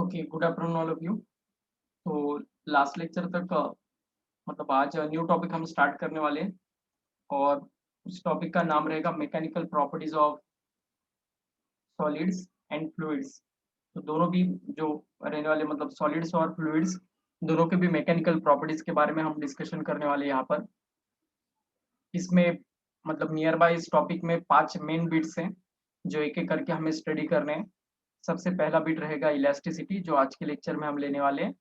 Okay, good afternoon all of you. तो last lecture तक मतलब आज न्यू टॉपिक हम स्टार्ट करने वाले हैं और उस टॉपिक का नाम रहेगा mechanical properties of solids and fluids. तो दोनों भी जो रहने वाले मतलब सॉलिड्स और फ्लूइड्स दोनों के भी मैकेनिकल प्रॉपर्टीज के बारे में हम डिस्कशन करने वाले हैं यहाँ पर। इसमें मतलब नियर बाय इस टॉपिक में 5 मेन बिट्स हैं जो एक-एक करके हमें स्टडी करने हैं। सबसे पहला बिट रहेगा इलास्टिसिटी जो आज के लेक्चर में हम लेने वाले हैं।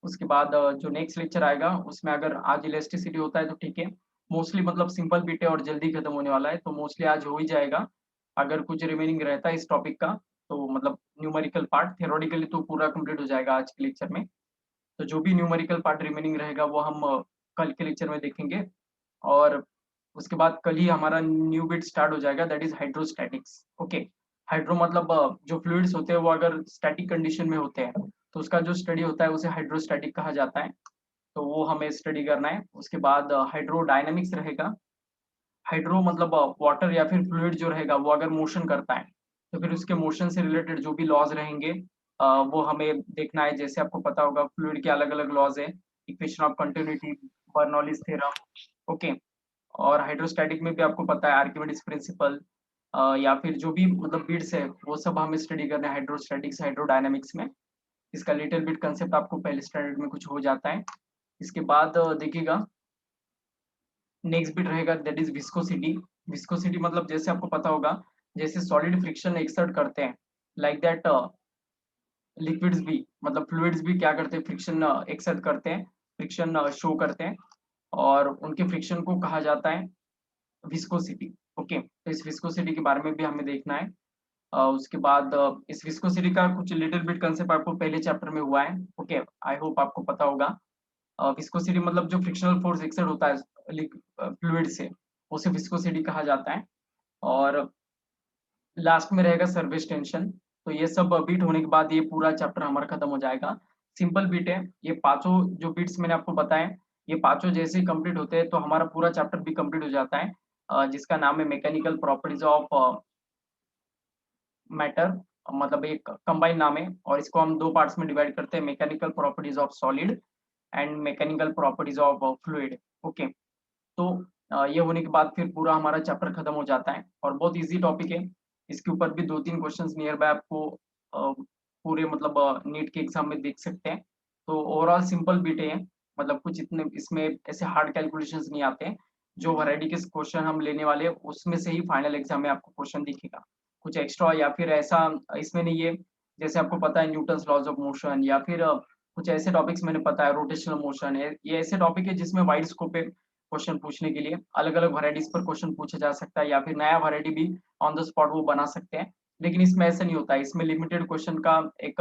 उसके बाद जो नेक्स्ट लेक्चर आएगा उसमें अगर आज इलास्टिसिटी होता है तो ठीक है। मोस्टली मतलब सिंपल बिट है और जल्दी खत्म होने वाला है तो मोस्टली आज हो ही जाएगा। अगर कुछ रिमेनिंग रहता है इस टॉपिक का तो मतलब न्यूमेरिकल पार्ट थ्योरेटिकली तो पूरा कंप्लीट हो जाएगा आज के लेक्चर में। तो जो भी न्यूमेरिकल पार्ट रिमेनिंग रहेगा वो हम कल के लेक्चर में देखेंगे और उसके बाद कल ही हमारा न्यू बिट स्टार्ट हो जाएगा that is hydrostatics. Okay. Hydro मतलब जो फ्लूइड्स होते हैं वो अगर स्टैटिक कंडीशन में होते हैं तो उसका जो स्टडी होता है उसे हाइड्रोस्टैटिक कहा जाता है। तो वो हमें स्टडी करना है। उसके बाद हाइड्रोडायनामिक्स रहेगा। हाइड्रो मतलब वाटर या फिर फ्लूइड जो रहेगा वो अगर मोशन करता है तो फिर उसके मोशन से रिलेटेड जो भी लॉज रहेंगे वो हमें देखना है। जैसे आपको पता होगा फ्लूइड के अलग-अलग लॉज है, equation of continuity, Bernoulli's theorem. Okay. और हाइड्रोस्टैटिक में भी आपको पता है आर्किमिडीज प्रिंसिपल या फिर जो भी मतलब बिट्स है वो सब हमें स्टडी करना है हाइड्रोस्टैटिक्स हाइड्रोडायनामिक्स में। इसका लिटिल बिट कांसेप्ट आपको पहले स्टैंडर्ड में कुछ हो जाता है। इसके बाद देखिएगा नेक्स्ट बिट रहेगा दैट इज विस्कोसिटी। विस्कोसिटी मतलब जैसे आपको पता होगा जैसे सॉलिड फ्रिक्शन एक्सर्ट करते हैं लाइक दैट लिक्विड्स भी मतलब फ्लूइड्स भी क्या करते हैं फ्रिक्शन एक्सर्ट करते हैं, फ्रिक्शन शो करते हैं और उनके फ्रिक्शन को कहा जाता है विस्कोसिटी। ओके। तो इस विस्कोसिटी के बारे में भी हमें देखना है। उसके बाद इस विस्कोसिटी का कुछ लिटिल बिट कांसेप्ट आपको पहले चैप्टर में हुआ है। ओके। आई होप आपको पता होगा। विस्कोसिटी मतलब जो फ्रिक्शनल फोर्स एक्सर्ट होता है फ्लूइड से उसे विस्कोसिटी कहा जाता है। और लास्ट में रहेगा सर्फेस टेंशन। तो ये सब बीट होने के बाद ये पूरा चैप्टर हमारा खत्म हो जाएगा। सिंपल बीट है। ये पांचों जो बीट्स मैंने आपको बताए ये पांचों जैसे ही कंप्लीट होते हैं तो हमारा पूरा चैप्टर भी कंप्लीट हो जाता है जिसका नाम है मैकेनिकल प्रॉपर्टीज ऑफ मैटर। मतलब एक कंबाइन नाम है और इसको हम दो पार्ट्स में डिवाइड करते हैं mechanical properties of solid and mechanical properties of fluid. Okay. तो ये होने के बाद फिर पूरा हमारा चैप्टर खत्म हो जाता है और बहुत इजी टॉपिक है। इसके ऊपर भी 2-3 क्वेश्चंस नियर बाय आपको पूरे मतलब नीट के एग्जाम में देख सकते हैं। तो ओवरऑल सिंपल बिट है ये। मतलब कुछ इतने इसमें ऐसे हार्ड कैलकुलेशंस नहीं आते हैं। जो वैरायटी के क्वेश्चन हम लेने वाले हैं उसमें से ही फाइनल एग्जाम में आपको क्वेश्चन दिखेगा। कुछ एक्स्ट्रा या फिर ऐसा इसमें नहीं है। जैसे आपको पता है न्यूटन्स लॉज ऑफ मोशन या फिर कुछ ऐसे टॉपिक्स मैंने पता है रोटेशनल मोशन है। ये ऐसे टॉपिक है जिसमें वाइड स्कोप है क्वेश्चन पूछने के लिए। अलग-अलग वैराइटीज़ पर क्वेश्चन पूछा जा सकता है या फिर नया वैराइटी भी ऑन द स्पॉट वो बना सकते हैं। लेकिन इसमें ऐसा नहीं होता है। इसमें लिमिटेड क्वेश्चन का एक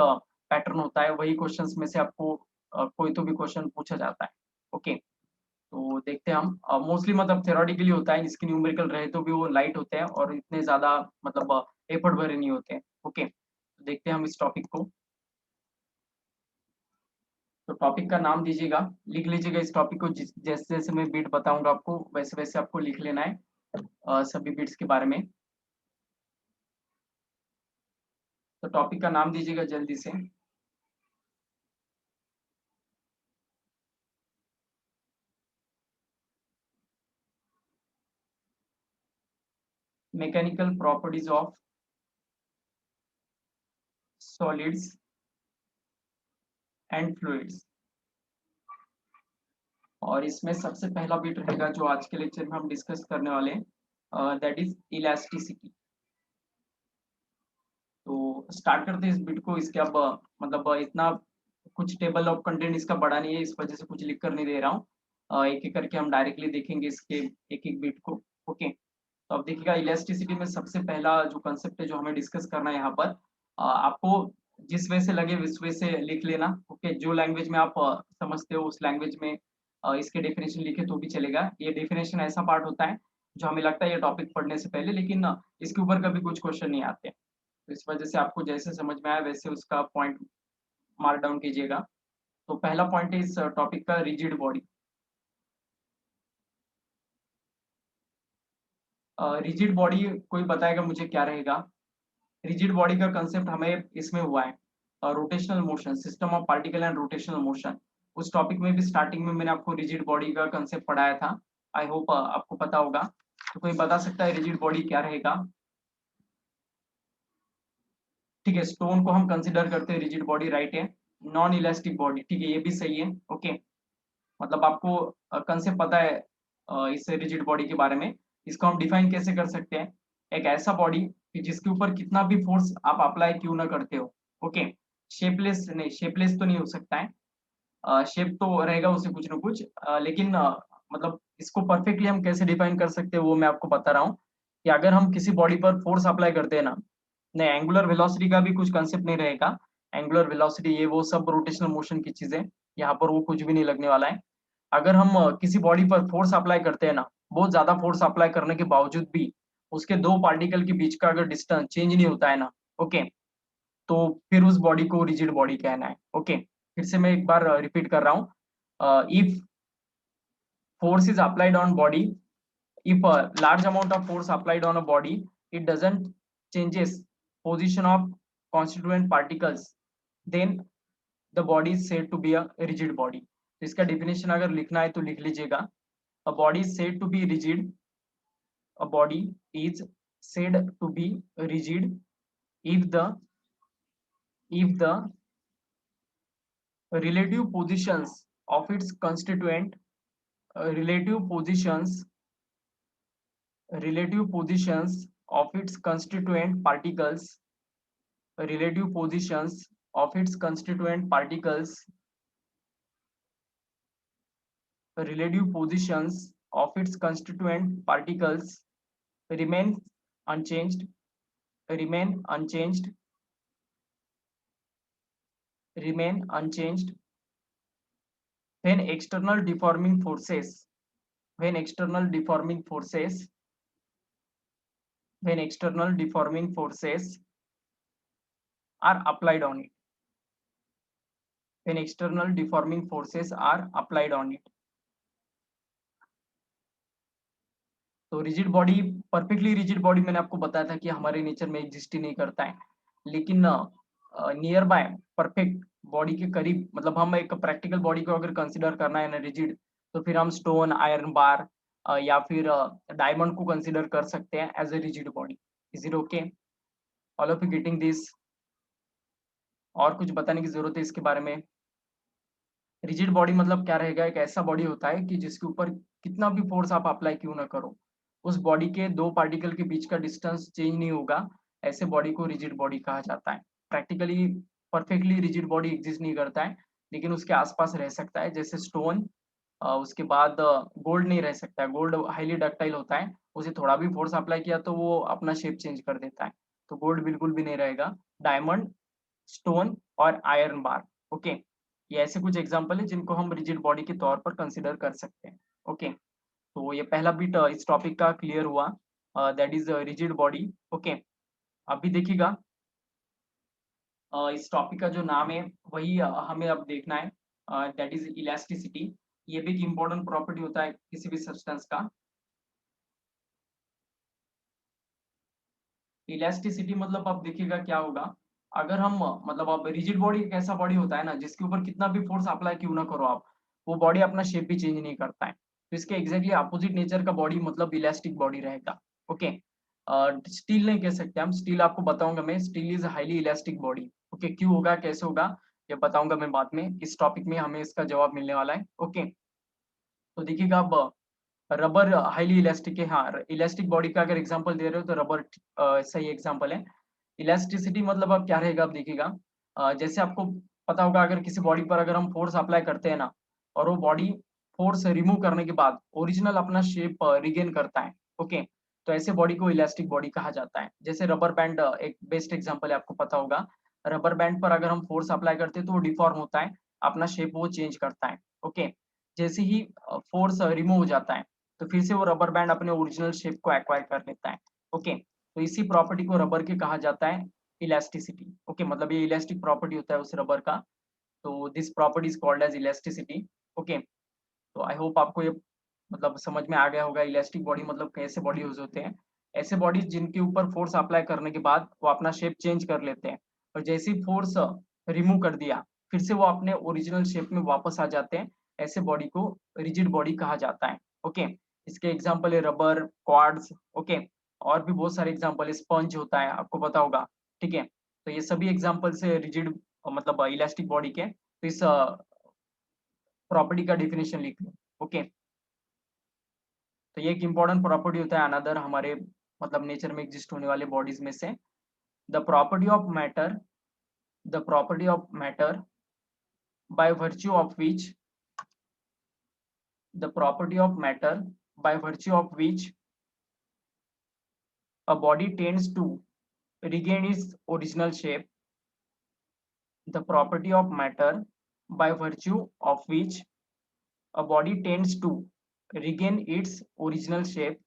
पैटर्न होता है। वही क्वेश्चंस में से आपको कोई तो भी क्वेश्चन पूछा जाता है। ओके। तो देखते हैं हम मोस्टली मतलब थ्योरेटिकली होता है। इसके न्यूमेरिकल रहे तो भी वो लाइट होते हैं और इतने ज़्यादा मतलब एफर्ट भरे नहीं होते हैं। ओके। तो देखते हैं हम इस टॉपिक को। तो टॉपिक का नाम दीजिएगा, लिख लीजिएगा इस टॉपिक को जिस जैसे-जैसे मैं बिट बताऊँगा आपको वैसे-वैसे आपको लिख लेना है सभी बिट्स के बारे में। तो टॉपिक का नाम दीजिएगा जल्दी से। Mechanical properties of solids and fluids. और इसमें सबसे पहला बिट रहेगा जो आज के लेक्चर में हम डिस्कस करने वाले हैं दैट इज इलास्टिसिटी। तो स्टार्ट करते हैं इस बिट को। इसके अब मतलब इतना कुछ टेबल ऑफ कंटेंट इसका बड़ा नहीं है इस वजह से कुछ लिख कर नहीं दे रहा हूँ। एक-एक करके हम डायरेक्टली देखेंगे इसके एक-एक बिट को। ओके। तो अब देखिएगा इलास्टिसिटी में सबसे पहला जो कांसेप्ट है जो हमें डिस्कस करना है यहाँ पर आपको जिस वे से लगे उस वे से लिख लेना। ओके। जो लैंग्वेज में आप समझते हो उस लैंग्वेज में इसके डेफिनेशन लिखे तो भी चलेगा। ये डेफिनेशन ऐसा पार्ट होता है जो हमें लगता है ये टॉपिक पढ़ने से पहले लेकिन इसके ऊपर कभी कुछ क्वेश्चन नहीं आते। तो इस वजह से आपको जैसे समझ में आया वैसे उसका पॉइंट मार्क डाउन कीजिएगा। तो पहला पॉइंट है इस टॉपिक का रिजिड बॉडी। रिजिड बॉडी कोई बताएगा मुझे क्या रहेगा? रिजिड बॉडी का कांसेप्ट हमें इसमें हुआ है। Rotational motion, system of particle and rotational motion. उस टॉपिक में भी स्टार्टिंग में मैंने आपको रिजिड बॉडी का कंसेप्ट पढ़ाया था। आई होप आपको पता होगा। तो कोई बता सकता है रिजिड बॉडी क्या रहेगा? ठीक है, स्टोन को हम कंसिडर करते हैं रिजिड बॉडी, राइट है। नॉन इलास्टिक बॉडी, ठीक है, ये भी सही है। ओके, मतलब आपको कंसेप्ट पता है इस रिजिड बॉडी के बारे में। इसको हम डिफाइन कैसे कर सकते हैं? एक ऐसा बॉडी कि जिसके ऊपर कितना भी फोर्स आप अप्लाई क्यों ना करते हो। ओके, शेपलेस नहीं, शेपलेस तो नहीं हो सकता है, शेप तो रहेगा उसे कुछ ना कुछ, लेकिन मतलब इसको परफेक्टली हम कैसे डिफाइन कर सकते हैं वो मैं आपको बता रहा हूँ। कि अगर हम किसी बॉडी पर फोर्स अप्लाई करते हैं ना, नहीं, एंगुलर वेलोसिटी का भी कुछ कंसेप्ट नहीं रहेगा। एंगुलर वेलोसिटी ये वो सब रोटेशनल मोशन की चीजें, यहाँ पर वो कुछ भी नहीं लगने वाला है। अगर हम किसी बॉडी पर फोर्स अप्लाई करते हैं ना, बहुत ज्यादा फोर्स अप्लाई करने के बावजूद भी उसके दो पार्टिकल के बीच का अगर डिस्टेंस चेंज नहीं होता है ना, ओके, तो फिर उस बॉडी को रिजिड बॉडी कहना है। ओके, फिर से मैं एक बार रिपीट कर रहा हूँ। If force is applied on body, if a large amount of force applied on a body, it doesn't changes position of constituent particles, then the body is said to be a rigid body। तो इसका definition अगर लिखना है तो लिख लीजिएगा। A body is said to be rigid, a body is said to be rigid if the relative positions of its constituent relative positions of its constituent particles relative positions of its constituent particles relative positions of its constituent particles remain unchanged remain unchanged remain unchanged when external deforming forces when external deforming forces when external deforming forces are applied on it when external deforming forces are applied on it। तो rigid body, perfectly rigid body मैंने आपको बताया था कि हमारे nature में exist ही नहीं करता है, लेकिन नियर बाय परफेक्ट बॉडी के करीब, मतलब हम एक प्रैक्टिकल बॉडी को अगर कंसिडर करना है ना रिजिड, तो फिर हम स्टोन, आयरन बार या फिर डायमंड को कंसिडर कर सकते हैं as a rigid body. Is it okay? All of you getting this? और कुछ बताने की जरूरत है इसके बारे में? रिजिड बॉडी मतलब क्या रहेगा? एक ऐसा बॉडी होता है कि जिसके ऊपर कितना भी फोर्स आप अप्लाई क्यों ना करो, उस बॉडी के दो पार्टिकल के बीच का डिस्टेंस चेंज नहीं होगा। ऐसे बॉडी को रिजिड बॉडी कहा जाता है। Practically perfectly rigid body exist नहीं करता है, लेकिन उसके आसपास रह सकता है, जैसे स्टोन। उसके बाद गोल्ड नहीं रह सकता है, गोल्ड हाईली डक्टाइल होता है, उसे थोड़ा भी फोर्स अप्लाई किया तो वो अपना शेप चेंज कर देता है, तो गोल्ड बिल्कुल भी नहीं रहेगा। डायमंड, स्टोन और आयरन बार, ओके, ये ऐसे कुछ एग्जांपल है जिनको हम रिजिड बॉडी के तौर पर कंसिडर कर सकते हैं। ओके, तो ये पहला बिट इस टॉपिक का क्लियर हुआ, that is rigid body. Okay, अभी देखिएगा इस टॉपिक का जो नाम है वही हमें अब देखना है, दैट इज इलास्टिसिटी। ये भी एक इम्पोर्टेंट प्रॉपर्टी होता है किसी भी सब्सटेंस का। इलास्टिसिटी मतलब अब देखिएगा क्या होगा, अगर हम मतलब अब रिजिड बॉडी एक ऐसा बॉडी होता है ना जिसके ऊपर कितना भी फोर्स अप्लाई क्यों ना करो आप, वो बॉडी अपना शेप भी चेंज नहीं करता है। तो इसके एग्जैक्टली अपोजिट नेचर का बॉडी मतलब इलास्टिक बॉडी रहेगा। ओके, स्टील नहीं कह सकते हम, स्टील आपको बताऊंगा मैं, steel is highly elastic body. Okay, क्यों होगा, कैसे होगा, ये बताऊंगा मैं बाद में, इस टॉपिक में हमें इसका जवाब मिलने वाला है। ओके, तो देखिएगा अब रबर हाईली इलास्टिक है। हाँ, इलास्टिक बॉडी का अगर एग्जांपल दे रहे हो तो रबर सही एग्जांपल है। इलास्टिसिटी मतलब अब क्या रहेगा, अब देखिएगा जैसे आपको पता होगा, अगर किसी बॉडी पर अगर हम फोर्स अप्लाई करते हैं ना, और वो बॉडी फोर्स रिमूव करने के बाद ओरिजिनल अपना शेप रिगेन करता है, ओके, तो ऐसे बॉडी को इलास्टिक बॉडी कहा जाता है। जैसे रबर बैंड एक बेस्ट एग्जांपल है, आपको पता होगा, रबर बैंड पर अगर हम फोर्स अप्लाई करते हैं तो वो डिफॉर्म होता है, अपना शेप वो चेंज करता है। ओके, जैसे ही फोर्स रिमूव हो जाता है तो फिर से वो रबर बैंड अपने ओरिजिनल शेप को एक्वायर कर लेता है। ओके, तो इसी प्रॉपर्टी को रबर के कहा जाता है इलास्टिसिटी। ओके, मतलब ये इलास्टिक प्रॉपर्टी होता है उस रबर का, तो this property is called as elasticity. Okay, तो आई होप आपको ये मतलब समझ में आ गया होगा इलास्टिक बॉडी मतलब कैसे बॉडी यूज होते हैं। ऐसे बॉडीज जिनके ऊपर फोर्स अप्लाई करने के बाद वो अपना शेप चेंज कर लेते हैं, और जैसी फोर्स रिमूव कर दिया, फिर से वो अपने ओरिजिनल शेप में वापस आ जाते हैं, ऐसे बॉडी को रिजिड बॉडी कहा जाता है। ओके, इसके एग्जांपल है रबर, क्वार्ट्ज, ओके, और भी बहुत सारे एग्जांपल है, स्पंज होता है, आपको पता होगा, ठीक है? तो ये सभी एग्जांपल्स है रिजिड मतलब इलास्टिक बॉडी के। तो इस प्रॉपर्टी का डेफिनेशन लिख लो, ओके? तो ये एक इंपॉर्टेंट प्रॉपर्टी होता है अनदर हमारे मतलब नेचर में एग्जिस्ट होने वाले बॉडीज में से। The property of matter, the property of matter by virtue of which the property of matter by virtue of which a body tends to regain its original shape, the property of matter by virtue of which a body tends to regain its original shape,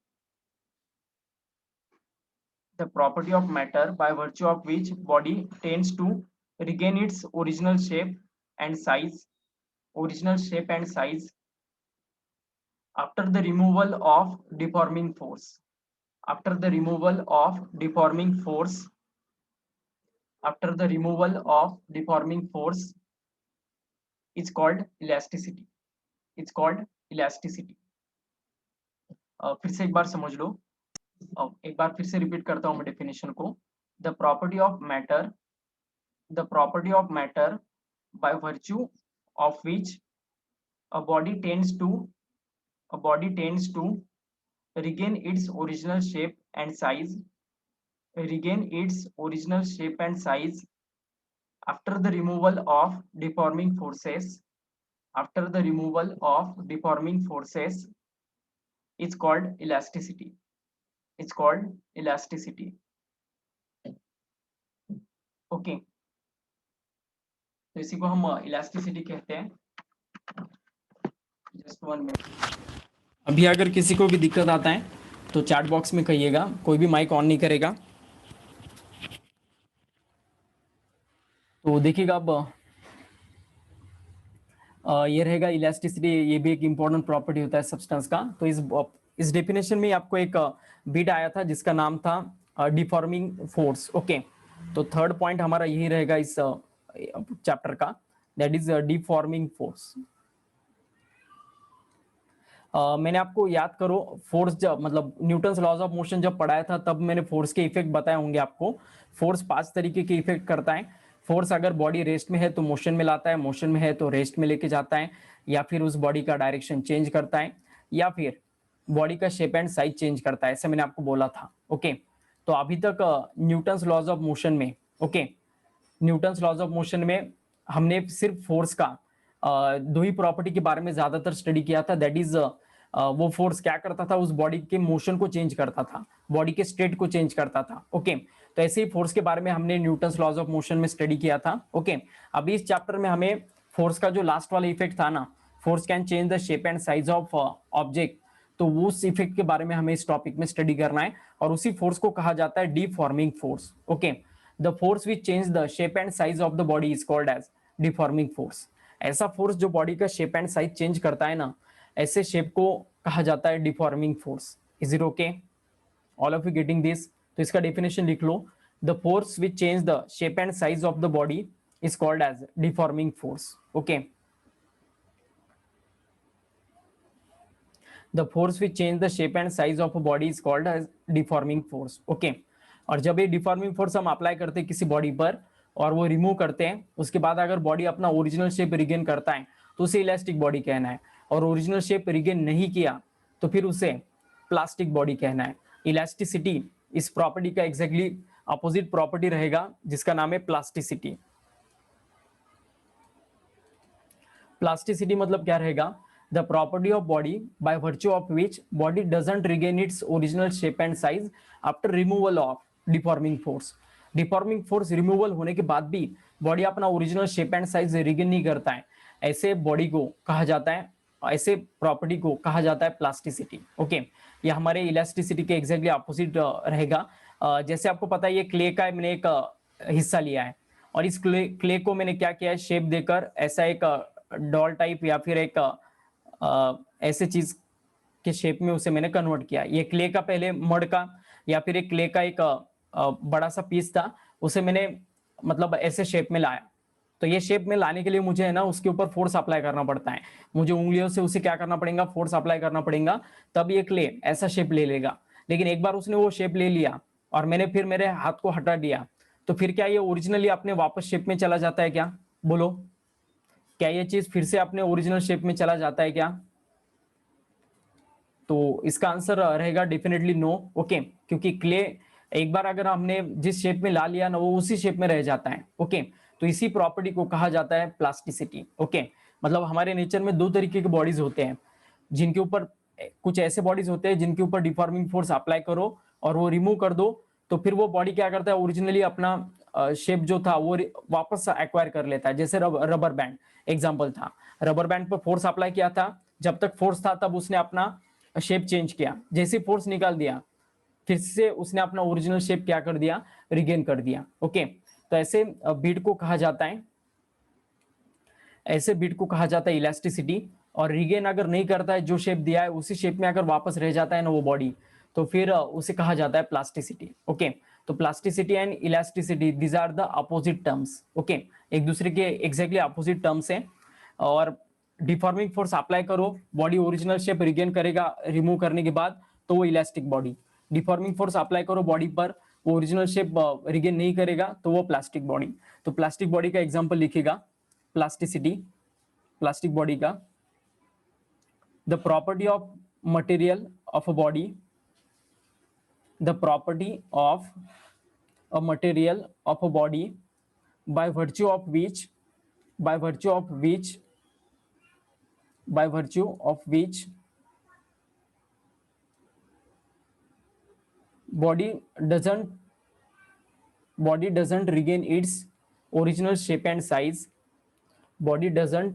the property of matter by virtue of which body tends to regain its original shape and size, original shape and size after the removal of deforming force, after the removal of deforming force, after the removal of deforming force is called elasticity, it's called elasticity। फिर से एक बार समझ लो, एक बार फिर से repeat करता हूं मैं डेफिनेशन को। The property of matter, the property of matter by virtue of which a body tends to, a body tends to regain its original shape and size, regain its original shape and size after the removal of deforming forces, after the removal of deforming forces is called elasticity, it's called elasticity। Okay, तो इसी को हम elasticity कहते हैं। Just 1 minute. अभी अगर किसी को भी दिक्कत आता है तो चैट बॉक्स में कहिएगा, कोई भी माइक ऑन नहीं करेगा। तो देखिएगा अब ये रहेगा इलास्टिसिटी, ये भी एक इंपॉर्टेंट प्रॉपर्टी होता है सब्सटेंस का। तो इस डेफिनेशन में आपको एक बिट आया था जिसका नाम था डिफॉर्मिंग फोर्स। ओके, तो थर्ड पॉइंट हमारा यही रहेगा इस चैप्टर का, दैट इज डिफॉर्मिंग फोर्स। मैंने आपको याद करो फोर्स जब मतलब न्यूटन्स लॉज ऑफ मोशन जब पढ़ाया था तब मैंने फोर्स के इफेक्ट बताए होंगे आपको। फोर्स 5 तरीके के इफेक्ट करता है। फोर्स अगर बॉडी रेस्ट में है तो मोशन में लाता है, मोशन में है तो रेस्ट में लेके जाता है, या फिर उस बॉडी का डायरेक्शन चेंज करता है, या फिर बॉडी का शेप एंड साइज चेंज करता है, ऐसा मैंने आपको बोला था। ओके, तो अभी तक न्यूटन्स लॉज ऑफ मोशन में, okay, Newton's laws of motion में हमने सिर्फ फोर्स का दो ही प्रॉपर्टी के बारे में ज्यादातर स्टडी किया था, दैट इज वो फोर्स क्या करता था, उस बॉडी के मोशन को चेंज करता था, बॉडी के स्टेट को चेंज करता था। ओके, तो ऐसे ही फोर्स के बारे में हमने न्यूटन्स लॉज ऑफ मोशन में स्टडी किया था। ओके, अभी इस चैप्टर में हमें फोर्स का जो लास्ट वाला इफेक्ट था ना, force can change the shape and size of object, तो वो उस इफेक्ट के बारे में हमें इस टॉपिक में स्टडी करना है, और उसी फोर्स को कहा जाता है deforming force. Okay, the force which change the shape and size of the body is called as deforming force. ऐसा फोर्स जो बॉडी का शेप एंड साइज चेंज करता है ना, ऐसे शेप को कहा जाता है deforming force. Is it okay, all of you getting this? तो इसका डेफिनेशन लिख लो, the force which change the shape and size of the body is called as deforming force. Okay, the force which change the shape and size of a body is called as deforming force। okay, और जब ये deforming force हम apply करते हैं किसी body पर और वो रिमूव करते हैं, उसके बाद अगर बॉडी अपना ओरिजिनल शेप रिगेन करता है तो उसे इलास्टिक बॉडी कहना है, और ओरिजिनल शेप रिगेन नहीं किया तो फिर उसे प्लास्टिक बॉडी कहना है। इलास्टिसिटी इस प्रॉपर्टी का एग्जैक्टली अपोजिट प्रॉपर्टी रहेगा जिसका नाम है प्लास्टिसिटी। प्लास्टिसिटी मतलब क्या रहेगा, the property of body by virtue of which body doesn't regain its original shape and size after removal of deforming force। Deforming force removal होने के बाद भी बॉडी अपना original shape and size regain नहीं करता है, ऐसे बॉडी को कहा जाता है, ऐसे प्रॉपर्टी को कहा जाता है प्लास्टिसिटी। ओके, ये हमारे इलास्टिसिटी के एग्जैक्टली अपोजिट रहेगा। जैसे आपको पता है ये क्ले का मैंने एक हिस्सा लिया है, और इस क्ले को मैंने क्या किया है, शेप देकर ऐसा एक डॉल टाइप या फिर एक ऐसे चीज के शेप में उसे मैंने कन्वर्ट किया। ये क्ले का पहले मड का या फिर एक क्ले का एक बड़ा सा पीस था, उसे मैंने मतलब ऐसे शेप में लाया। तो ये शेप में लाने के लिए मुझे है ना उसके ऊपर फोर्स अप्लाई करना पड़ता है, मुझे उंगलियों से उसे क्या करना पड़ेगा, फोर्स अप्लाई करना पड़ेगा, तब ये क्ले ऐसा शेप ले लेगा। लेकिन एक बार उसने वो शेप ले लिया और मैंने फिर मेरे हाथ को हटा दिया, तो फिर क्या ये ओरिजिनली अपने वापस शेप में चला जाता है क्या? बोलो, क्या ये चीज फिर से अपने ओरिजिनल शेप में चला जाता है क्या? तो इसका आंसर रहेगा डेफिनेटली नो। ओके, क्योंकि क्ले एक बार अगर हमने जिस शेप में ला लिया ना, वो उसी शेप में रह जाता है। ओके, तो इसी प्रॉपर्टी को कहा जाता है प्लास्टिसिटी। ओके, मतलब हमारे नेचर में दो तरीके के बॉडीज होते हैं, जिनके ऊपर कुछ ऐसे बॉडीज होते हैं जिनके ऊपर डिफॉर्मिंग फोर्स अप्लाई करो और वो रिमूव कर दो, तो फिर वो बॉडी क्या करता है, ओरिजिनली अपना शेप जो था वो वापस एक्वायर कर लेता है। जैसे रबर बैंड एग्जाम्पल था, रबर बैंड पर फोर्स अप्लाई किया था, जब तक फोर्स था तब उसने अपना शेप चेंज किया, जैसे फोर्स निकाल दिया फिर से उसने अपना ओरिजिनल शेप क्या कर दिया, रिगेन कर दिया। ओके, तो ऐसे बीट को कहा जाता है, ऐसे बीट को कहा जाता है इलास्टिसिटी। और रिगेन अगर नहीं करता है, जो शेप दिया है उसी शेप में अगर वापस रह जाता है ना वो बॉडी, तो फिर उसे कहा जाता है प्लास्टिसिटी। ओके, तो plasticity and elasticity these are the opposite terms. Okay, एक दूसरे के एग्जैक्टली अपोजिट टर्म्स हैं। और डिफॉर्मिंग फोर्स अप्लाई करो, बॉडी ओरिजिनल शेप रिगेन करेगा रिमूव करने के बाद, तो वो elastic body. Deforming force apply करो बॉडी पर, वो ओरिजिनल शेप रिगेन नहीं करेगा, तो वो प्लास्टिक बॉडी। तो प्लास्टिक बॉडी का एग्जांपल लिखिएगा, प्लास्टिसिटी, प्लास्टिक बॉडी का, the property of material of a body, the property of a material of a body by virtue of which by virtue of which by virtue of which body doesn't body doesn't regain its original shape and size, body doesn't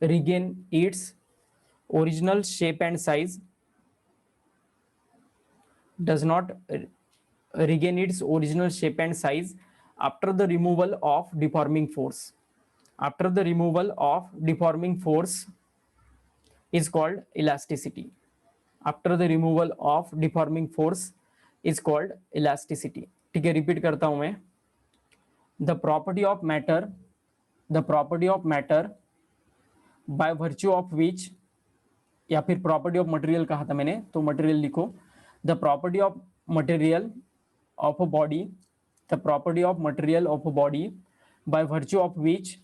regain its original shape and size, does not regain its original shape and size after the removal of deforming force. After the removal of deforming force is called elasticity. After the removal of deforming force is called elasticity. ठीक है, repeat करता हूं मैं, the property of matter, the property of matter by virtue of which, या फिर property of material कहा था मैंने, तो मटेरियल लिखो, the property of material of a body, the property of material of a body by virtue of which,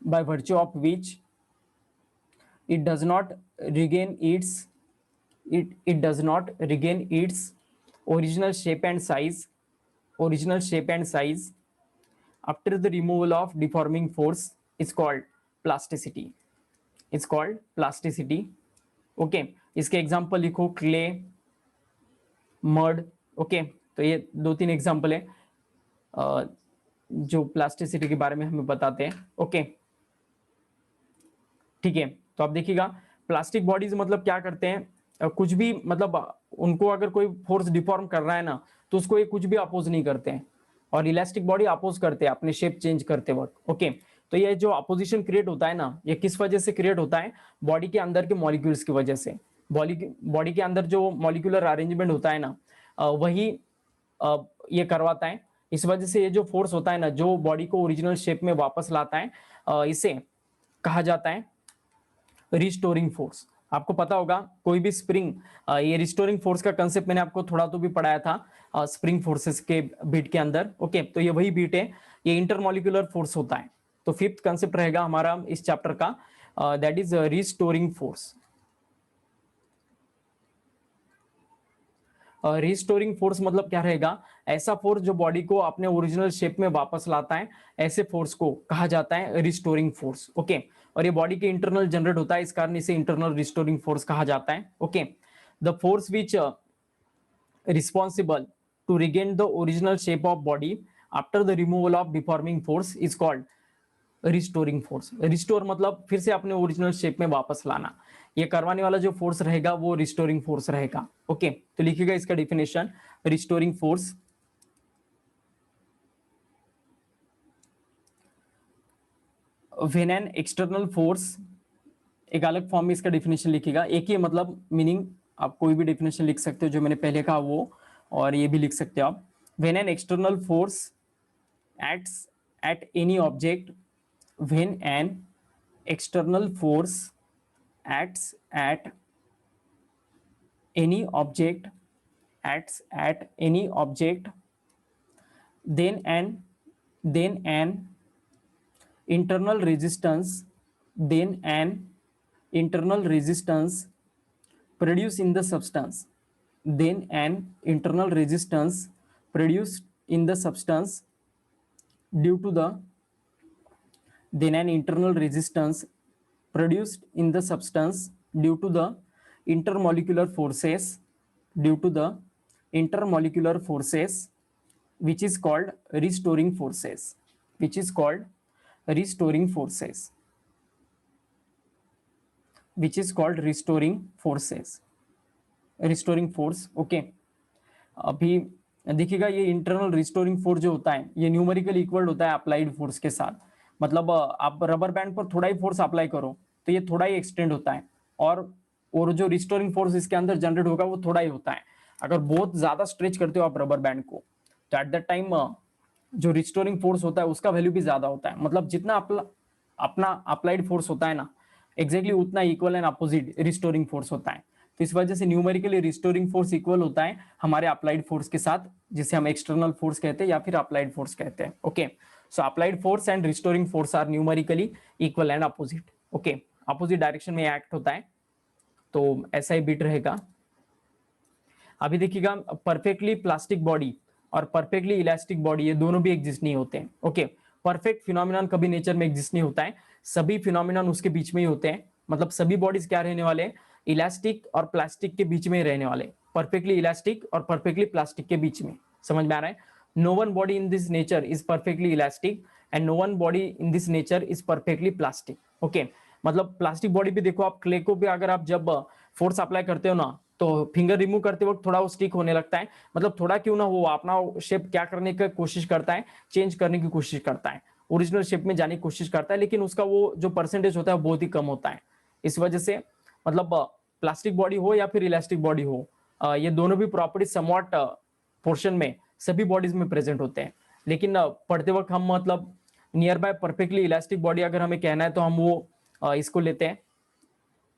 by virtue of which it does not regain its it does not regain its original shape and size, original shape and size after the removal of deforming force is called plasticity, it's called plasticity. Okay, इसके example लिखो, clay, mud. Okay, तो ये दो तीन example है जो plasticity के बारे में हमें बताते हैं। ओके, ठीक है, तो आप देखिएगा प्लास्टिक बॉडीज मतलब क्या करते हैं, कुछ भी मतलब उनको अगर कोई फोर्स डिफॉर्म कर रहा है ना, तो उसको ये कुछ भी अपोज नहीं करते हैं, और इलास्टिक बॉडी अपोज करते हैं अपने शेप चेंज करते वक्त। ओके, तो ये जो अपोजिशन क्रिएट होता है ना, ये किस वजह से क्रिएट होता है, बॉडी के अंदर के मॉलिक्यूल्स की वजह से। बॉडी के अंदर जो मॉलिक्यूलर अरेंजमेंट होता है ना, वही ये करवाता है। इस वजह से ये जो फोर्स होता है ना, जो बॉडी को ओरिजिनल शेप में वापस लाता है, इसे कहा जाता है रिस्टोरिंग फोर्स। आपको पता होगा कोई भी स्प्रिंग, ये रिस्टोरिंग फोर्स का कंसेप्ट मैंने आपको थोड़ा तो भी पढ़ाया था स्प्रिंग फोर्सेस के बीट के अंदर। ओके, तो ये वही बीट है, ये इंटरमॉलिक्यूलर फोर्स होता है। तो फिफ्थ कंसेप्ट रहेगा हमारा इस चैप्टर का, that is restoring force. Restoring force मतलब क्या रहेगा, ऐसा फोर्स जो बॉडी को अपने ओरिजिनल शेप में वापस लाता है, ऐसे फोर्स को कहा जाता है रिस्टोरिंग फोर्स। ओके, और ये बॉडी के इंटरनल जनरेट होता है, इस कारण इसे इंटरनल रिस्टोरिंग फोर्स कहा जाता है। Okay, the force which responsible to regain the original shape of body after the removal of deforming force is called restoring force. Restore मतलब फिर से अपने ओरिजिनल शेप में वापस लाना, ये करवाने वाला जो फोर्स रहेगा वो रिस्टोरिंग फोर्स रहेगा। ओके, तो लिखिएगा इसका definition, restoring force, when an external force, एक अलग फॉर्म में इसका डिफिनेशन लिखिएगा, एक ही मतलब मीनिंग, आप कोई भी डिफिनेशन लिख सकते हो जो मैंने पहले कहा वो, और ये भी लिख सकते हो आप। When an external force acts at any object when an external force acts at any object then an internal resistance then an internal resistance produced in the substance then an internal resistance produced in the substance due to the then an internal resistance produced in the substance due to the intermolecular forces due to the intermolecular forces which is called restoring forces which is called restoring forces which is called restoring forces restoring force okay अभी देखिएगा ये internal restoring force जो होता है ये numerical equal होता है applied force के साथ मतलब आप रबर बैंड पर थोड़ा ही फोर्स अप्लाई करो तो ये थोड़ा ही एक्सटेंड होता है और जो रिस्टोरिंग फोर्स इसके अंदर जनरेट होगा वो थोड़ा ही होता है अगर बहुत ज्यादा स्ट्रेच करते हो आप रबर बैंड को तो एट दैट टाइम जो रिस्टोरिंग फोर्स होता है उसका वैल्यू भी ज्यादा होता है मतलब जितना अपना अप्लाइड फोर्स होता है ना एग्जैक्टली उतना equal and opposite restoring force होता है तो इस वजह से न्यूमेरिकली रिस्टोरिंग फोर्स इक्वल होता है हमारे अप्लाइड फोर्स के साथ जिसे हम एक्सटर्नल फोर्स कहते हैं या फिर अप्लाइड फोर्स कहते हैं okay so applied force and restoring force are numerically equal and opposite okay opposite direction में एक्ट होता है तो ऐसा ही बिट रहेगा अभी देखिएगा परफेक्टली प्लास्टिक बॉडी और परफेक्टली इलास्टिक बॉडी ये दोनों भी एग्जिस्ट नहीं होते हैं ओके परफेक्ट फिनोमिनन कभी नेचर में एग्जिस्ट नहीं होता है सभी फिनोमिनन उसके बीच में ही होते हैं मतलब सभी बॉडीज क्या रहने वाले हैं इलास्टिक और प्लास्टिक के बीच में रहने वाले परफेक्टली इलास्टिक और परफेक्टली प्लास्टिक के बीच में समझ में आ रहा है no one body in this nature is perfectly elastic and no one body in this nature is perfectly plastic okay मतलब प्लास्टिक बॉडी भी देखो आप क्ले को भी अगर आप जब फोर्स अप्लाई करते हो ना तो फिंगर रिमूव करते वक्त थोड़ा वो स्टिक होने लगता है मतलब थोड़ा क्यों ना वो अपना शेप क्या करने की कोशिश करता है चेंज करने की कोशिश करता है ओरिजिनल शेप में जाने की कोशिश करता है लेकिन उसका वो जो परसेंटेज होता है वो बहुत ही कम होता है इस वजह से मतलब प्लास्टिक बॉडी हो या फिर इलास्टिक बॉडी हो ये दोनों भी प्रॉपर्टीज समवॉट पोर्शन में सभी बॉडीज में प्रेजेंट होते हैं लेकिन पढ़ते वक्त हम मतलब near by perfectly elastic body अगर हमें कहना है तो हम वो इसको लेते हैं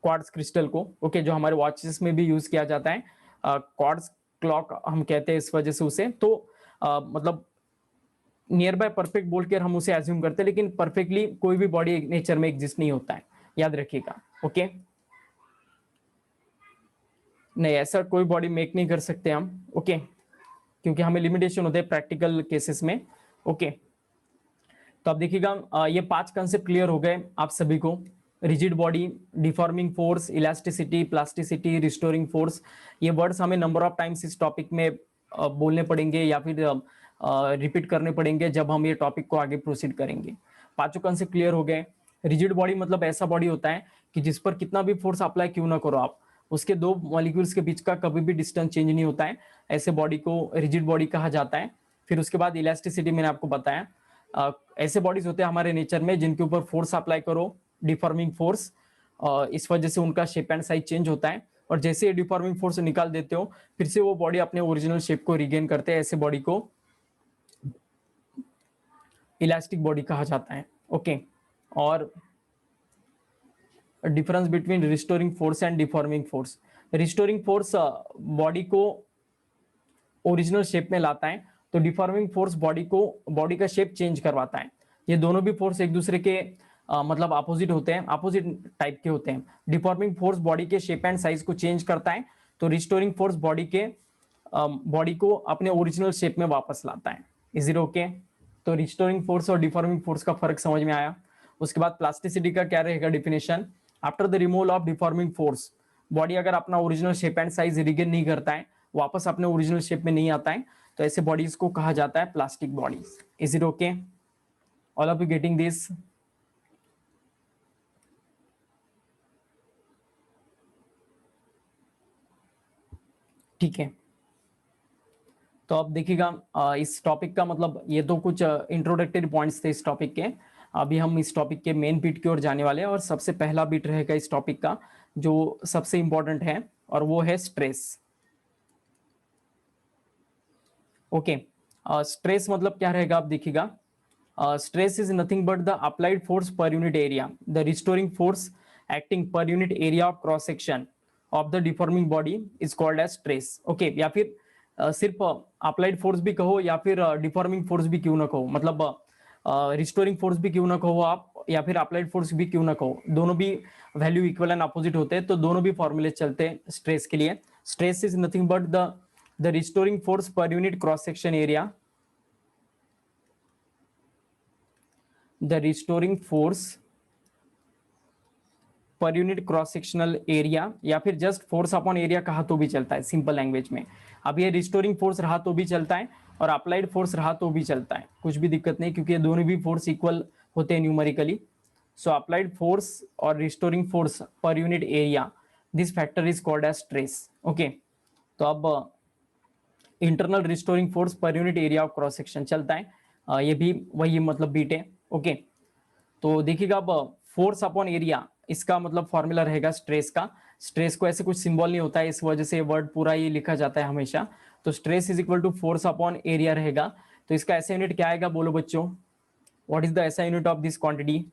क्वार्ट्ज क्रिस्टल को ओके जो हमारे वॉचेस में भी यूज किया जाता है क्वार्ट्ज क्लॉक हम कहते हैं इस वजह से उसे तो मतलब नियर बाय परफेक्ट बोल कर हम उसे एज्यूम करते हैं लेकिन परफेक्टली कोई भी बॉडी नेचर में एग्जिस्ट नहीं होता है याद रखिएगा ओके नहीं ऐसा कोई बॉडी मेक नहीं कर सकते हम ओके क्योंकि हमें लिमिटेशन होते हैं प्रैक्टिकल केसेस में ओके तो अब देखिएगा ये 5 कंसेप्ट क्लियर हो गए आप सभी को rigid body deforming force elasticity plasticity restoring force ये वर्ड्स हमें नंबर ऑफ टाइम्स इस टॉपिक में बोलने पड़ेंगे या फिर रिपीट करने पड़ेंगे जब हम ये टॉपिक को आगे प्रोसीड करेंगे 5 कंसेप्ट क्लियर हो गए रिजिड बॉडी मतलब ऐसा बॉडी होता है कि जिस पर कितना भी फोर्स अप्लाई क्यों ना करो आप उसके दो मॉलिक्यूल्स के बीच का कभी भी डिस्टेंस चेंज नहीं होता है ऐसे बॉडी को रिजिड बॉडी कहा जाता है फिर उसके बाद इलास्टिसिटी मैंने आपको बताया ऐसे बॉडीज होते हैं हमारे नेचर में जिनके ऊपर फोर्स अप्लाई करो डिफॉर्मिंग फोर्स इस वजह से उनका शेप एंड साइज चेंज होता है और जैसे ये डिफॉर्मिंग फोर्स निकाल देते हो फिर से वो बॉडी अपने ओरिजिनल शेप को रिगेन करते हैं ऐसे बॉडी को इलास्टिक बॉडी कहा जाता है ओके और difference between restoring force and deforming force restoring force body को ओरिजिनल शेप में लाता है तो डिफॉर्मिंग फोर्स बॉडी का शेप चेंज करवाता है ये दोनों भी फोर्स एक दूसरे के मतलब अपोजिट होते हैं अपोजिट टाइप के होते हैं डिफॉर्मिंग फोर्स बॉडी के शेप एंड साइज को चेंज करता है तो रिस्टोरिंग फोर्स बॉडी को अपने ओरिजिनल शेप में वापस लाता है इज इट ओके तो रिस्टोरिंग फोर्स और डिफॉर्मिंग फोर्स का फर्क समझ में आया उसके बाद प्लास्टिसिटी का क्या रहेगा definition after the removal of deforming force body अगर अपना original shape and size regain नहीं करता है वापस अपने ओरिजिनल शेप में नहीं आता है तो ऐसे बॉडीज को कहा जाता है plastic bodies is it okay all of you getting this ठीक है तो अब देखिएगा इस टॉपिक का मतलब ये तो कुछ इंट्रोडक्टरी पॉइंट्स थे इस टॉपिक के अभी हम इस टॉपिक के मेन बिट की ओर जाने वाले हैं और सबसे पहला बिट रहेगा इस टॉपिक का जो सबसे इंपॉर्टेंट है और वो है स्ट्रेस ओके स्ट्रेस मतलब क्या रहेगा आप देखिएगा Stress is nothing but the applied force per unit area. The restoring force acting per unit area of cross section of the deforming body is called as stress. Okay, या फिर सिर्फ applied force भी कहो या फिर deforming force भी क्यों ना कहो, मतलब रिस्टोरिंग फोर्स भी क्यों ना कहो आप, या फिर अप्लाइड फोर्स भी क्यों ना कहो, दोनों भी वैल्यू इक्वल एंड अपोजिट होते हैं, तो दोनों भी फॉर्मूले चलते हैं स्ट्रेस के लिए. Stress is nothing but the restoring force per unit cross section area, the restoring force per unit cross sectional area, या फिर जस्ट फोर्स अपॉन एरिया कहा तो भी चलता है सिंपल लैंग्वेज में. अब ये रिस्टोरिंग फोर्स रहा तो भी चलता है और अप्लाइड फोर्स रहा तो भी चलता है, कुछ भी दिक्कत नहीं, क्योंकि ये दोनों भी फोर्स इक्वल होते हैं न्यूमेरिकली. सो अप्लाइड फोर्स और restoring force per unit area, this factor is called as stress. Okay, तो अब internal restoring force per unit area of cross section चलता है, ये भी वही मतलब बीट है. ओके, तो देखिएगा अब फोर्स अपॉन एरिया, इसका मतलब फॉर्मूला रहेगा स्ट्रेस का. स्ट्रेस को ऐसे कुछ सिंबल नहीं होता है, इस वजह से वर्ड पूरा ये लिखा जाता है हमेशा. तो stress is equal to force upon area रहेगा. तो इसका ऐसा यूनिट क्या आएगा बोलो बच्चों, what is the SI unit of this quantity?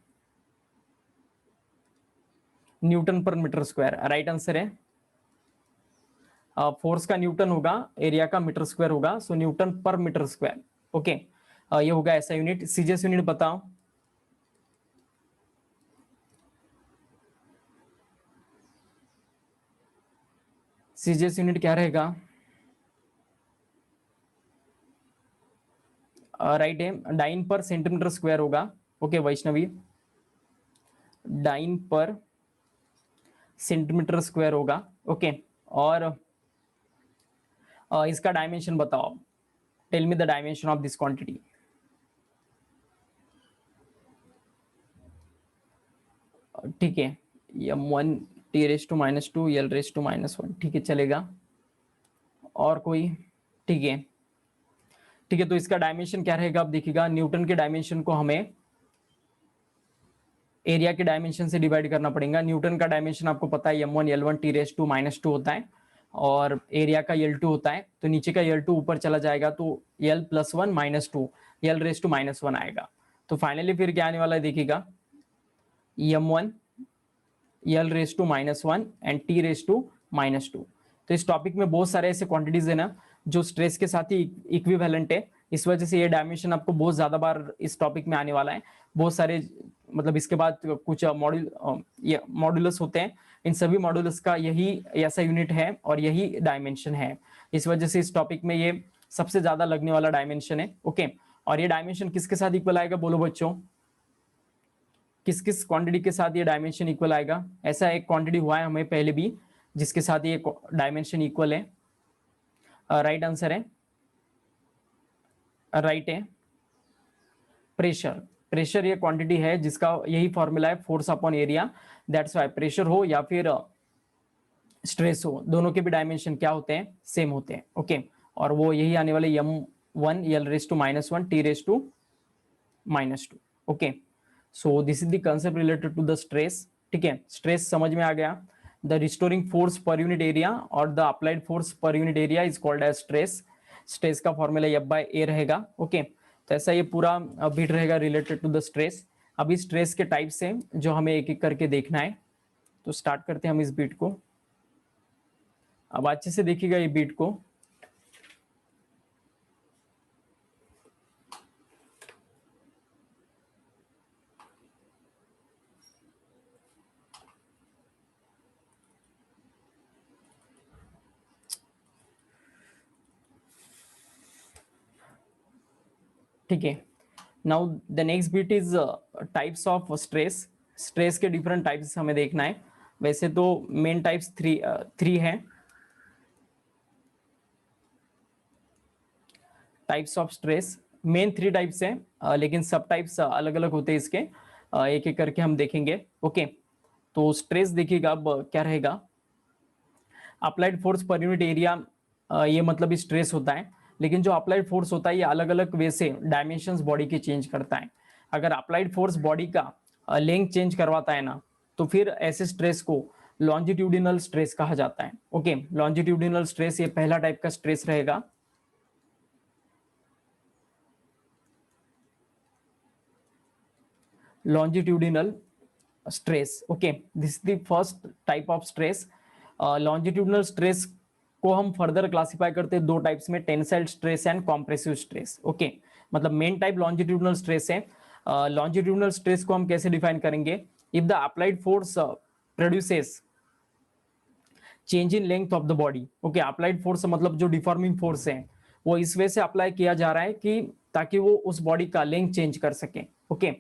Newton per metre square, right answer है. फोर्स का न्यूटन होगा, एरिया का मीटर स्क्वायर होगा, so newton per metre square. Okay, ये होगा ऐसा यूनिट. सीजीएस यूनिट बताओ. सीजीएस यूनिट क्या रहेगा? राइट है, डाइन पर सेंटीमीटर स्क्वायर होगा. Okay Vaishnavi, dine per centimetre square होगा. ओके, और इसका डायमेंशन बताओ. Tell me the dimension of this quantity. ठीक है, m1 t⁻², l⁻², ठीक है चलेगा. और कोई? ठीक है, ठीक है, तो इसका डायमेंशन क्या रहेगा? अब देखिएगा, न्यूटन के डायमेंशन को हमें एरिया के डायमेंशन से डिवाइड करना पड़ेगा. न्यूटन का डायमेंशन आपको पता है m1 l1 t⁻² होता है और एरिया का l2 होता है. तो नीचे का l2 ऊपर चला जाएगा तो l+1 - 2 l⁻⁻1 आएगा. तो फाइनली फिर क्या आने वाला है देखिएगा, m1 l⁻⁻1 एंड t⁻². तो इस टॉपिक में बहुत सारे ऐसे क्वांटिटीज है ना जो स्ट्रेस के साथ ही इक्विवेलेंट है, इस वजह से ये डायमेंशन आपको बहुत ज्यादा बार इस टॉपिक में आने वाला है. बहुत सारे मतलब इसके बाद कुछ मॉड्यूलस होते हैं, इन सभी मॉड्यूलस का यही ऐसा यूनिट है और यही डायमेंशन है. इस वजह से इस टॉपिक में ये सबसे ज्यादा लगने वाला डायमेंशन है. ओके, और ये डायमेंशन किसके साथ इक्वल आएगा बोलो बच्चों, किस किस क्वांटिटी के साथ ये डायमेंशन इक्वल आएगा? ऐसा एक क्वांटिटी हुआ है हमें पहले भी जिसके साथ ये डायमेंशन इक्वल है. राइट आंसर है, राइट है, प्रेशर. प्रेशर ये क्वांटिटी है जिसका यही फॉर्मूला है force upon area. That's why pressure हो या फिर स्ट्रेस हो, दोनों के भी डायमेंशन क्या होते हैं? सेम होते हैं. ओके, और वो यही आने वाले m1 l⁻⁻1 t⁻². Okay, so this is the concept related to the stress. ठीक है, स्ट्रेस समझ में आ गया. The restoring force per unit area और the applied force per unit area is called as stress. Stress का formula F/A रहेगा. Okay, तो ऐसा ये पूरा बीट रहेगा रिलेटेड टू द स्ट्रेस. अभी स्ट्रेस के टाइप से जो हमें एक एक करके देखना है, तो स्टार्ट करते हैं हम इस बीट को. अब अच्छे से देखिएगा ये बीट को. ठीक है, now the next beat is types of stress. Stress के डिफरेंट टाइप्स हमें देखना है. वैसे तो मेन टाइप्स थ्री है. Types of stress main 3 types हैं, लेकिन सब टाइप्स अलग अलग होते हैं इसके. एक एक करके हम देखेंगे. ओके, तो स्ट्रेस देखिएगा अब क्या रहेगा. Applied force per unit area, ये मतलब स्ट्रेस होता है, लेकिन जो अप्लाइड फोर्स होता है ये अलग अलग वे से डायमेंशंस बॉडी के चेंज करता है. अगर अप्लाइड फोर्स बॉडी का लेंथ चेंज करवाता है ना, तो फिर ऐसे स्ट्रेस को लॉन्जिट्यूडिनल स्ट्रेस कहा जाता है. ओके, लॉन्जिट्यूडिनल स्ट्रेस ये पहला टाइप का स्ट्रेस रहेगा. longitudinal stress. Okay, this is the first type of stress. Longitudinal stress को हम फर्दर क्लासिफाई करते हैं दो टाइप्स में, tensile stress and compressive stress. Okay, मतलब मेन टाइप लॉन्जिट्यूडनल स्ट्रेस है. लॉन्जिट्यूडनल स्ट्रेस को हम कैसे डिफाइन करेंगे? If the applied force produces change in length of the body. Okay, applied force मतलब जो डिफॉर्मिंग फोर्स है वो इस वे से अप्लाई किया जा रहा है कि ताकि वो उस बॉडी का लेंथ चेंज कर सके. ओके,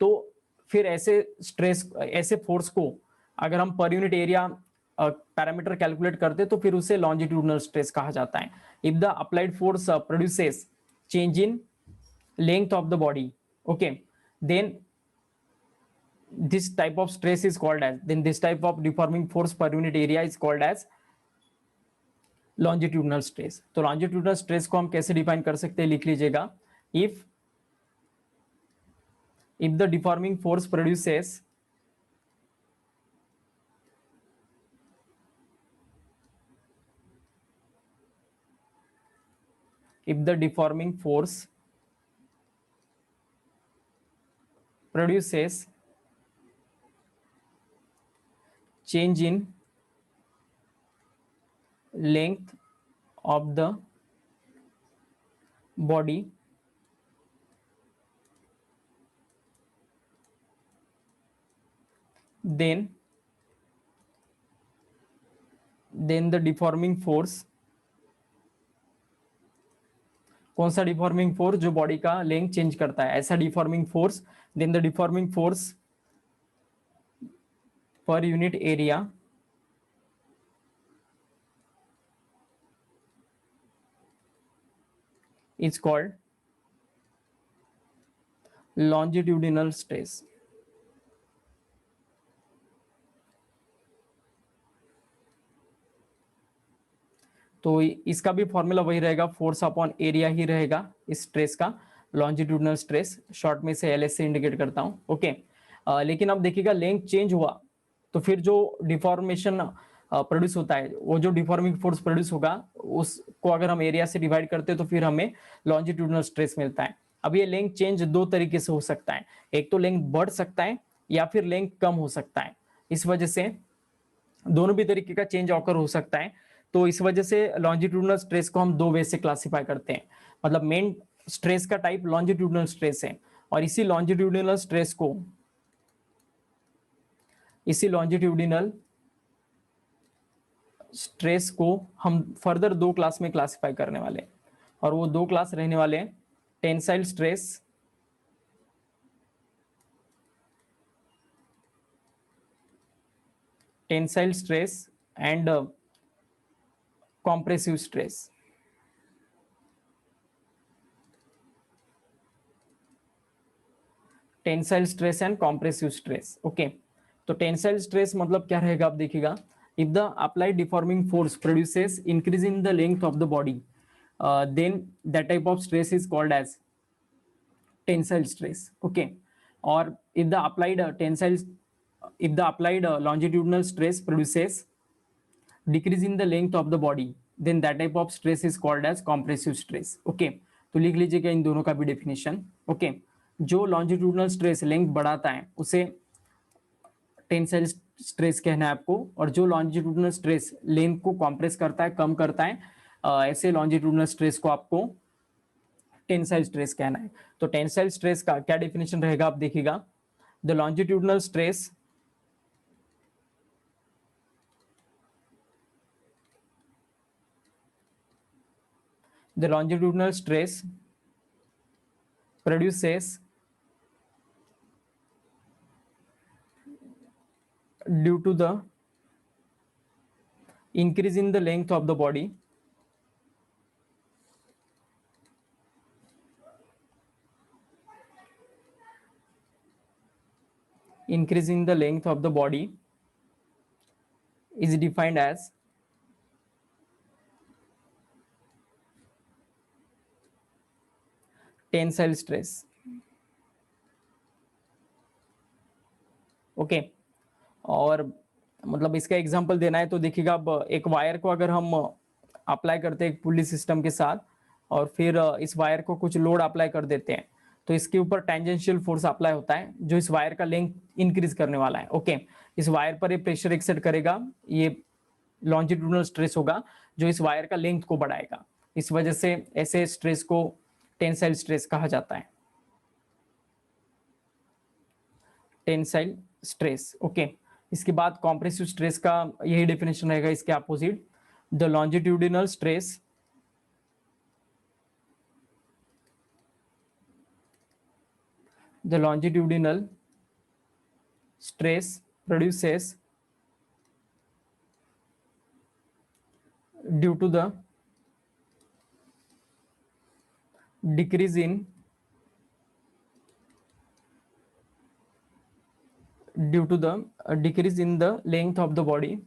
तो फिर ऐसे स्ट्रेस, ऐसे फोर्स को अगर हम पर यूनिट एरिया पैरामीटर कैलकुलेट करते तो फिर उसे लॉन्जिट्यूडनल स्ट्रेस कहा जाता है. If the applied force produces change in length of the body, okay, then this type of stress is called as, then this type of deforming force per unit area is called as longitudinal stress. तो longitudinal stress को हम कैसे define कर सकते हैं, लिख लीजिएगा. if the deforming force produces change in length of the body, then the deforming force, कौन सा डिफॉर्मिंग फोर्स? जो बॉडी का लेंथ चेंज करता है, ऐसा deforming force. Then the deforming force per unit area is called longitudinal stress. तो इसका भी फॉर्मूला वही रहेगा, फोर्स अपॉन एरिया ही रहेगा इस स्ट्रेस का. लॉन्जिट्यूडनल स्ट्रेस शॉर्ट में से LS से इंडिकेट करता हूं. ओके, लेकिन अब देखिएगा लेंथ चेंज हुआ तो फिर जो डिफॉर्मेशन प्रोड्यूस होता है, वो जो डिफॉर्मिंग फोर्स प्रोड्यूस होगा उसको अगर हम एरिया से डिवाइड करते हैं तो फिर हमें लॉन्जिट्यूडनल स्ट्रेस मिलता है. अब ये लेंथ चेंज दो तरीके से हो सकता है, एक तो लेंथ बढ़ सकता है या फिर लेंथ कम हो सकता है. इस वजह से दोनों भी तरीके का चेंज ऑकर हो सकता है. तो इस वजह से लॉन्जिट्यूडनल स्ट्रेस को हम दो वे से क्लासिफाई करते हैं. मतलब मेन स्ट्रेस का टाइप लॉन्जिट्यूडनल स्ट्रेस है और इसी लॉन्जिट्यूडनल स्ट्रेस को हम फर्दर दो क्लास में क्लासिफाई करने वाले हैं और वो दो क्लास रहने वाले हैं, tensile stress and compressive stress. Tensile stress and compressive stress. Okay, तो टेंसाइल स्ट्रेस मतलब क्या रहेगा, आप देखिएगा. If the applied deforming force produces increase in the length of the body, then that type of stress is called as tensile stress. Okay, और if the applied longitudinal stress produces decrease in the length of the body, then that type of stress is called as compressive stress. Okay, तो लिख लीजिएगा इन दोनों का भी definition. Okay, जो longitudinal stress length बढ़ाता है उसे टेंसाइल स्ट्रेस कहना है आपको, और जो लॉन्जिट्यूडनल स्ट्रेस लेंथ को कॉम्प्रेस करता है, कम करता है, ऐसे लॉन्जिट्यूडनल स्ट्रेस को आपको टेंसाइल स्ट्रेस कहना है. तो टेंसाइल स्ट्रेस का क्या डेफिनेशन रहेगा, आप देखिएगा. The longitudinal stress produces due to the increase in the length of the body, increasing the length of the body is defined as tensile stress. Okay, और मतलब इसका एग्जांपल देना है तो देखिएगा, अब एक वायर को अगर हम अप्लाई करते हैं एक पुली सिस्टम के साथ और फिर इस वायर को कुछ लोड अप्लाई कर देते हैं तो इसके ऊपर टेंजेंशियल फोर्स अप्लाई होता है जो इस वायर का लेंथ इंक्रीज करने वाला है। ओके, इस वायर पर ये प्रेशर एक्सर्ट करेगा, ये लॉन्जिट्यूडनल स्ट्रेस होगा जो इस वायर का लेंथ को बढ़ाएगा। इस वजह से ऐसे स्ट्रेस को टेंसाइल स्ट्रेस कहा जाता है, टेंसाइल स्ट्रेस। ओके, इसके बाद कॉम्प्रेसिव स्ट्रेस का यही डेफिनेशन रहेगा इसके opposite, the longitudinal stress the longitudinal stress produces due to the decrease in the decrease in the length of the body